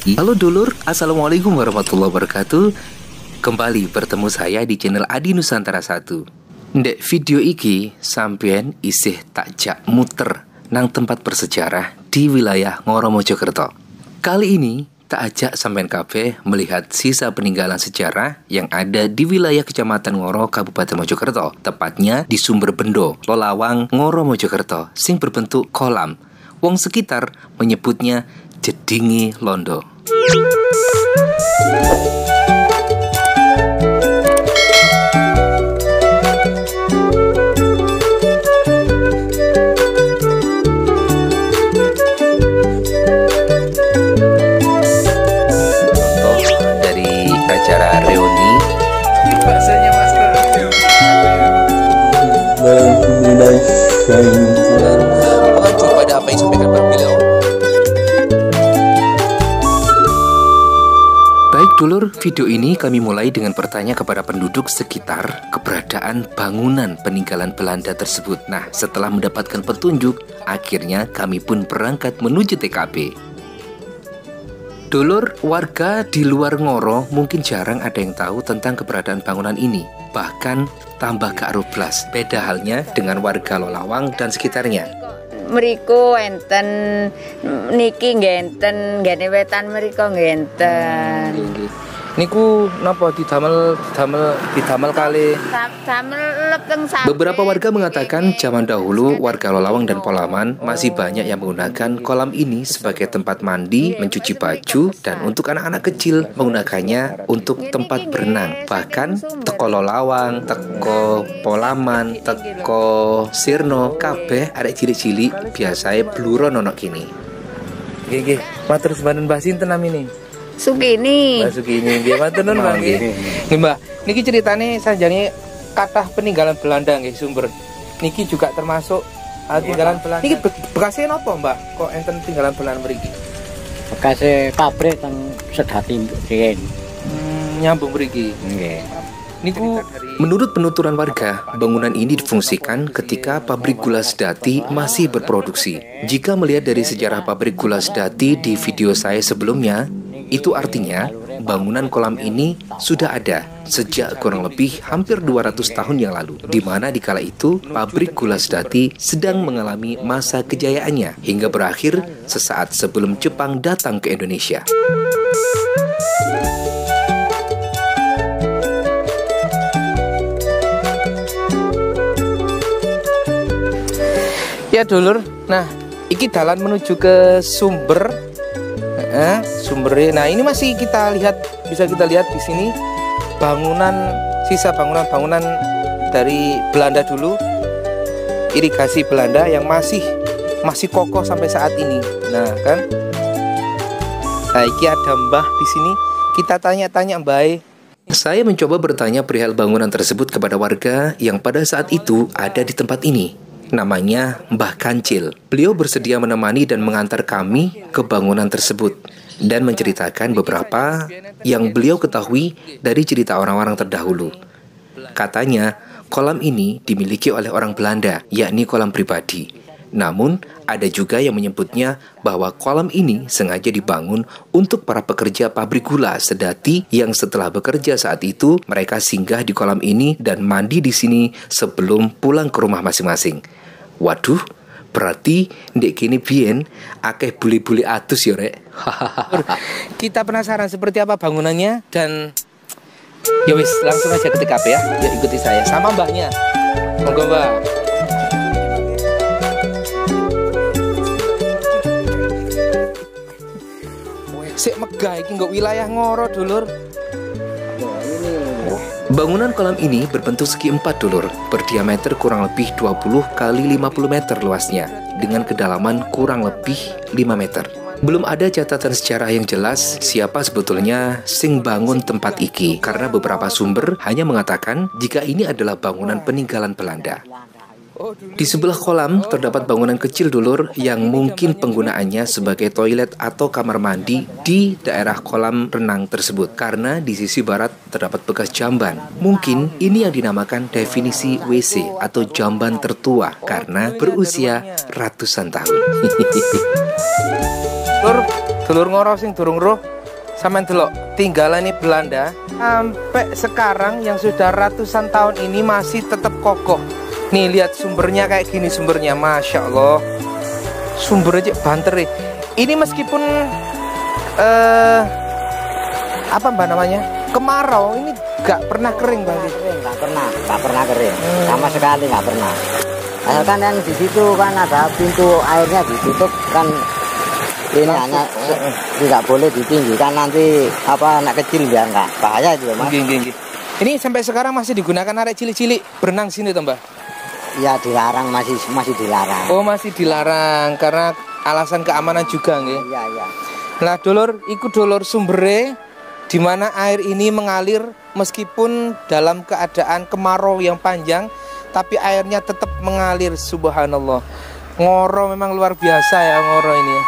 Halo dulur, assalamualaikum warahmatullahi wabarakatuh. Kembali bertemu saya di channel Adi Nusantara 1. Ndek video iki sampean isih takjak muter nang tempat bersejarah di wilayah Ngoro Mojokerto. Kali ini tak ajak sampean kabeh melihat sisa peninggalan sejarah yang ada di wilayah Kecamatan Ngoro, Kabupaten Mojokerto, tepatnya di Sumber Bendo, Lolawang, Ngoro Mojokerto, sing berbentuk kolam. Wong sekitar menyebutnya Jedingi Londo. Acara reuni bahasanya masker mengacu pada apa yang disampaikan Pak beliau. Baik dulur, video ini kami mulai dengan bertanya kepada penduduk sekitar keberadaan bangunan peninggalan Belanda tersebut. Nah, setelah mendapatkan petunjuk, akhirnya kami pun berangkat menuju TKP. Dulur, warga di luar Ngoro mungkin jarang ada yang tahu tentang keberadaan bangunan ini. Bahkan tambah gak blas. Beda halnya dengan warga Lolawang dan sekitarnya. Mriku enten niki ngenten, ngene wetan mriku ngenten. Niku napa didamel kali. Beberapa warga mengatakan zaman dahulu warga Lolawang dan Polaman masih banyak yang menggunakan kolam ini sebagai tempat mandi, mencuci baju, dan untuk anak-anak kecil menggunakannya untuk tempat berenang. Bahkan teko Lolawang, teko Polaman, teko Sirno, kabeh arek cilik-cilik biasanya bluro nonok kini. Nggih, matur sembahan Mbah sinten namine? Sugini. Mbak Sugini, dia matur nuwun Mbak nggih. Nggih Mbak, niki ceritane sanjane kathah peninggalan Belanda nggih Sumber. Niki juga termasuk peninggalan Belanda. Niki bekasnya napa Mbak? Kok enten peninggalan Belanda mriki? Bekasnya pabrik teng Sedati Riyen. Nyambung mriki. Nggih. Niku menurut penuturan warga, bangunan ini difungsikan ketika pabrik gula Sedati masih berproduksi. Jika melihat dari sejarah pabrik gula Sedati di video saya sebelumnya, itu artinya bangunan kolam ini sudah ada sejak kurang lebih hampir 200 tahun yang lalu, di mana di kala itu pabrik gula Sedati sedang mengalami masa kejayaannya hingga berakhir sesaat sebelum Jepang datang ke Indonesia. Ya dulur, nah iki dalan menuju ke Sumber. Sumbernya. Nah, ini masih bisa kita lihat di sini sisa bangunan dari Belanda dulu, irigasi Belanda yang masih kokoh sampai saat ini. Nah, kan? Nah, iki ada Mbah di sini. Kita tanya-tanya Mbah. Saya mencoba bertanya perihal bangunan tersebut kepada warga yang pada saat itu ada di tempat ini. Namanya Mbah Kancil. Beliau bersedia menemani dan mengantar kami ke bangunan tersebut dan menceritakan beberapa yang beliau ketahui dari cerita orang-orang terdahulu. Katanya, kolam ini dimiliki oleh orang Belanda, yakni kolam pribadi. Namun, ada juga yang menyebutnya bahwa kolam ini sengaja dibangun untuk para pekerja pabrik gula Sedati yang setelah bekerja saat itu, mereka singgah di kolam ini dan mandi di sini sebelum pulang ke rumah masing-masing. Waduh, berarti ndek kini biyen akeh buli-buli atus ya rek. Kita penasaran seperti apa bangunannya dan ya wis langsung aja ke TKP ya. Ya ikuti saya sama mbahnya. Monggo Mbak. Sik megah iki nggo wilayah Ngoro dulur. Bangunan kolam ini berbentuk segi empat dulur, berdiameter kurang lebih 20 kali 50 meter luasnya, dengan kedalaman kurang lebih 5 meter. Belum ada catatan sejarah yang jelas siapa sebetulnya sing bangun tempat iki, karena beberapa sumber hanya mengatakan jika ini adalah bangunan peninggalan Belanda. Di sebelah kolam terdapat bangunan kecil dulur yang mungkin penggunaannya sebagai toilet atau kamar mandi di daerah kolam renang tersebut, karena di sisi barat terdapat bekas jamban. Mungkin ini yang dinamakan definisi WC atau jamban tertua karena berusia ratusan tahun. Lur, Dulur Ngoro sing durung roh sampean delok tinggalane Belanda sampai sekarang yang sudah ratusan tahun ini masih tetap kokoh. Nih lihat sumbernya kayak gini sumbernya, masya Allah. Sumbernya banter nih. Ini meskipun apa mbak namanya kemarau ini gak pernah kering bang. Nggak pernah kering, sama sekali nggak pernah. Asalkan yang di situ kan ada pintu airnya ditutup kan. Ini hanya tidak boleh ditinggikan nanti apa anak kecil biar nggak bahaya juga mas. Ini sampai sekarang masih digunakan arek cilik-cilik berenang sini tuh mbak? Ya dilarang, masih dilarang. Oh masih dilarang karena alasan keamanan juga nggih. Iya iya. Nah dulur, iku dulur sumbere di mana air ini mengalir meskipun dalam keadaan kemarau yang panjang, tapi airnya tetap mengalir. Subhanallah. Ngoro memang luar biasa ya Ngoro ini ya.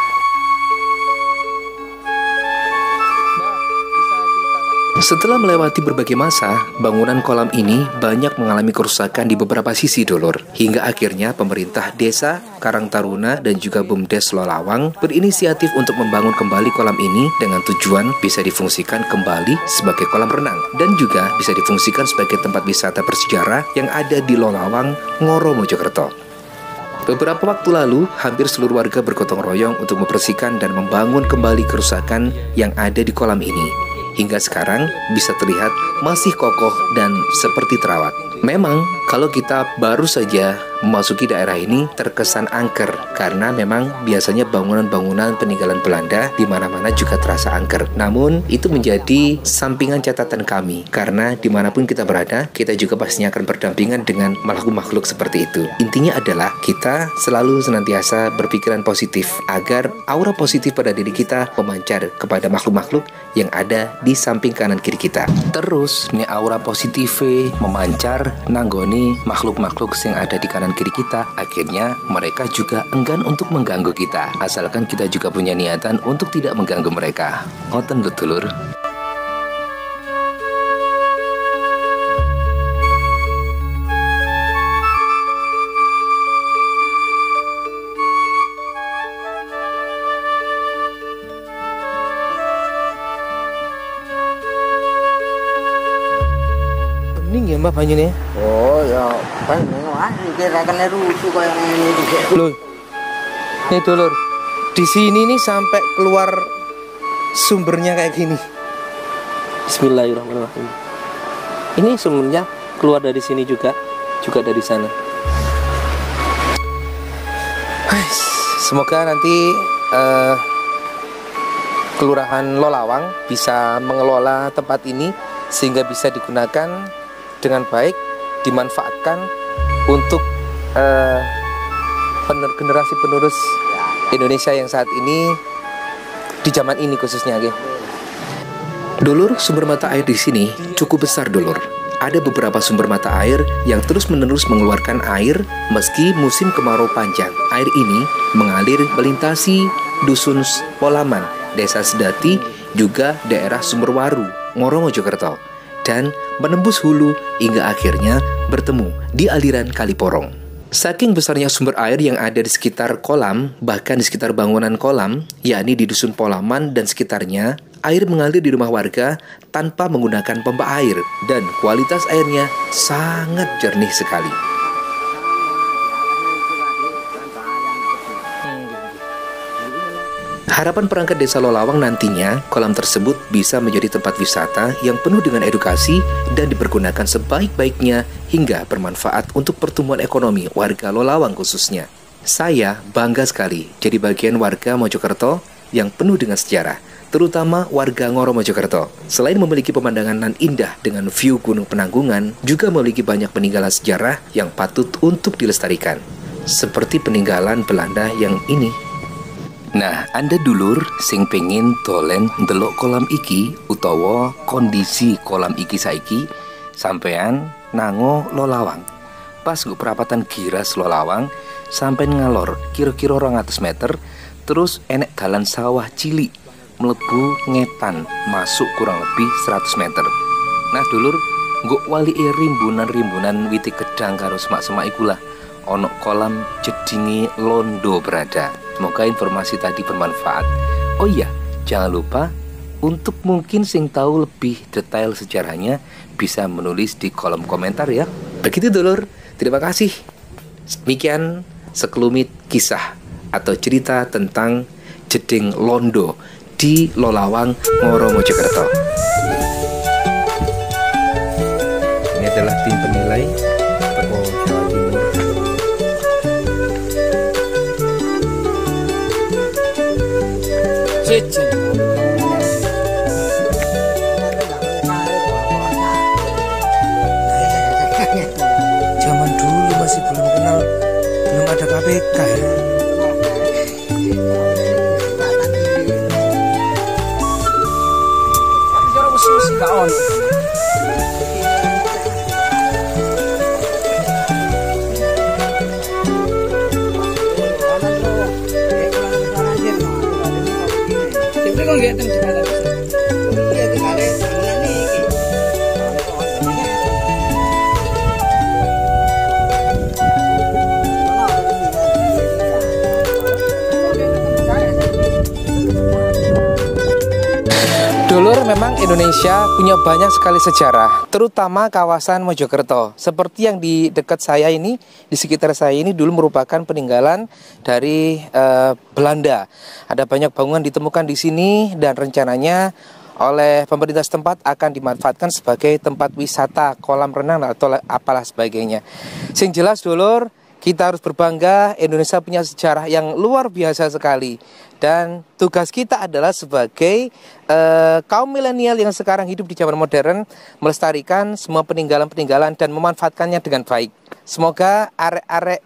Setelah melewati berbagai masa, bangunan kolam ini banyak mengalami kerusakan di beberapa sisi dulur. Hingga akhirnya pemerintah desa, Karang Taruna, dan juga BUMDes Lolawang berinisiatif untuk membangun kembali kolam ini dengan tujuan bisa difungsikan kembali sebagai kolam renang dan juga bisa difungsikan sebagai tempat wisata bersejarah yang ada di Lolawang, Ngoro, Mojokerto. Beberapa waktu lalu, hampir seluruh warga bergotong royong untuk membersihkan dan membangun kembali kerusakan yang ada di kolam ini. Hingga sekarang bisa terlihat masih kokoh dan seperti terawat. Memang kalau kita baru saja memasuki daerah ini terkesan angker karena memang biasanya bangunan-bangunan peninggalan Belanda di mana-mana juga terasa angker. Namun itu menjadi sampingan catatan kami karena dimanapun kita berada kita juga pastinya akan berdampingan dengan makhluk-makhluk seperti itu. Intinya adalah kita selalu senantiasa berpikiran positif agar aura positif pada diri kita memancar kepada makhluk-makhluk yang ada di samping kanan kiri kita. Terus nih aura positif memancar nanggoni makhluk-makhluk yang ada di kanan kiri kita, akhirnya mereka juga enggan untuk mengganggu kita asalkan kita juga punya niatan untuk tidak mengganggu mereka. Ngoten lho dulur. Bening ya mbak banyune? Oh ya, kan kira kena rusuh kayak ini. Loh, nih dulur, di sini nih sampai keluar sumbernya kayak gini. Bismillahirrahmanirrahim. Ini sumbernya keluar dari sini juga dari sana. Semoga nanti Kelurahan Lolawang bisa mengelola tempat ini sehingga bisa digunakan dengan baik, dimanfaatkan untuk generasi penerus Indonesia yang saat ini di zaman ini khususnya gitu. Dulur, sumber mata air di sini cukup besar dulur. Ada beberapa sumber mata air yang terus-menerus mengeluarkan air meski musim kemarau panjang. Air ini mengalir melintasi dusun Polaman, Desa Sedati, juga daerah Sumberwaru, Ngoro, Mojokerto, dan menembus hulu hingga akhirnya bertemu di aliran Kali Porong. Saking besarnya sumber air yang ada di sekitar kolam, bahkan di sekitar bangunan kolam, yakni di dusun Polaman dan sekitarnya, air mengalir di rumah warga tanpa menggunakan pompa air dan kualitas airnya sangat jernih sekali. Harapan perangkat desa Lolawang nantinya, kolam tersebut bisa menjadi tempat wisata yang penuh dengan edukasi dan dipergunakan sebaik-baiknya hingga bermanfaat untuk pertumbuhan ekonomi warga Lolawang khususnya. Saya bangga sekali jadi bagian warga Mojokerto yang penuh dengan sejarah, terutama warga Ngoro Mojokerto. Selain memiliki pemandangan nan indah dengan view Gunung Penanggungan, juga memiliki banyak peninggalan sejarah yang patut untuk dilestarikan, seperti peninggalan Belanda yang ini. Nah, Anda dulur sing pengen dolen ndelok kolam iki utawa kondisi kolam iki saiki, sampean nango Lolawang. Pas nggo perapatan Giras Lolawang, sampean ngalor kira-kira 200 meter, terus enek dalan sawah cilik mlebu ngetan masuk kurang lebih 100 meter. Nah, dulur, nggo walike rimbunan-rimbunan witi gedang karo semak-semak ikulah ono kolam jedinge Londo berada. Semoga informasi tadi bermanfaat. Oh iya, Jangan lupa untuk mungkin sing tahu lebih detail sejarahnya bisa menulis di kolom komentar ya. Begitu dulur, terima kasih. Demikian sekelumit kisah atau cerita tentang Jeding Londo di Lolawang, Ngoro, Mojokerto. Ini adalah tim penilai Toko Jawa Timur. Zaman dulu masih belum kenal, belum ada KPK ya. Tapi cara mesti gak on. Tapi kok nggak teng jembatan. Iya, itu kali bangunan nih. Dulur, memang Indonesia punya banyak sekali sejarah, terutama kawasan Mojokerto. Seperti yang di dekat saya ini, di sekitar saya ini dulu merupakan peninggalan dari Belanda. Ada banyak bangunan ditemukan di sini dan rencananya oleh pemerintah setempat akan dimanfaatkan sebagai tempat wisata, kolam renang atau apalah sebagainya. Sing jelas dulur, kita harus berbangga, Indonesia punya sejarah yang luar biasa sekali. Dan tugas kita adalah sebagai kaum milenial yang sekarang hidup di zaman modern, melestarikan semua peninggalan-peninggalan dan memanfaatkannya dengan baik. Semoga arek-arek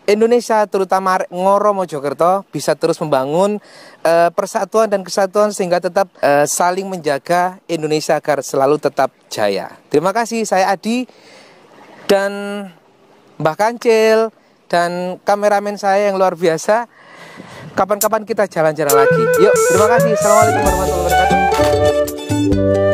Indonesia, terutama arek Ngoro Mojokerto, bisa terus membangun persatuan dan kesatuan sehingga tetap saling menjaga Indonesia agar selalu tetap jaya. Terima kasih, saya Adi dan Mbah Kancil dan kameramen saya yang luar biasa. Kapan-kapan kita jalan-jalan lagi. Yuk, terima kasih. Assalamualaikum warahmatullahi wabarakatuh.